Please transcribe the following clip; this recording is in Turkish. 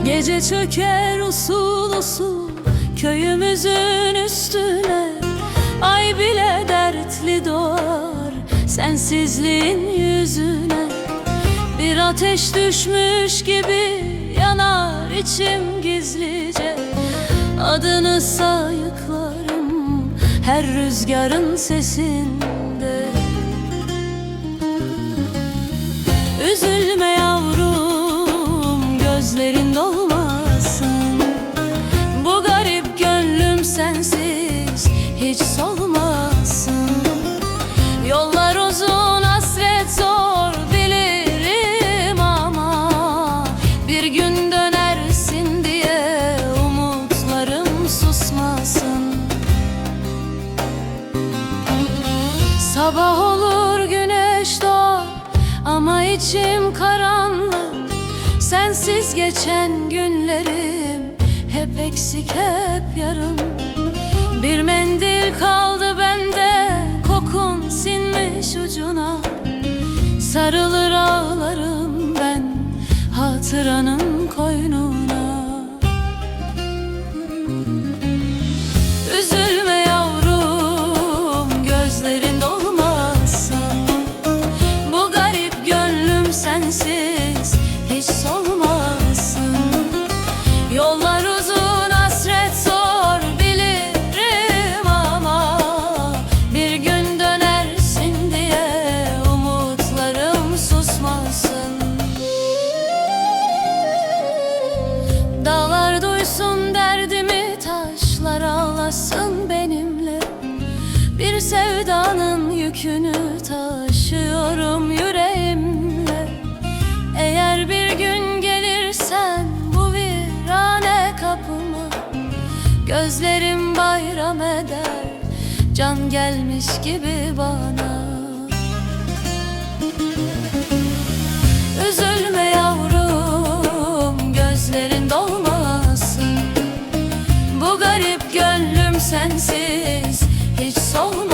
Gece çöker usul usul köyümüzün üstüne, ay bile dertli doğar sensizliğin yüzüne. Bir ateş düşmüş gibi yanar içim gizlice, adını sayıklarım her rüzgarın sesinde. Üzülme yavrum, gözlerin dolmasın, bu garip gönlüm sensiz hiç solmasın. Yollar uzun, hasret zor bilirim ama bir gün dönersin diye umutlarım susmasın. Sabah olur, güneş doğar ama içim karanlık. Sensiz geçen günlerim hep eksik, hep yarım. Bir mendil kaldı bende, kokun sinmiş ucuna. Sarılır ağlarım ben hatıranın koynuna. Üzülme yavrum, gözlerin dolmasın, bu garip gönlüm sensiz hiç solmasın. Yollar uzun, hasret zor bilirim ama bir gün dönersin diye umutlarım susmasın. Dağlar duysun derdimi, taşlar ağlasın benimle. Bir sevdanın yükünü taşıyorum yüreğimle. Eğer bir gün gelirsen bu virane kapıma, gözlerim bayram eder can gelmiş gibi bana. Üzülme yavrum, gözlerin dolmasın, bu garip gönlüm sensiz hiç solmasın.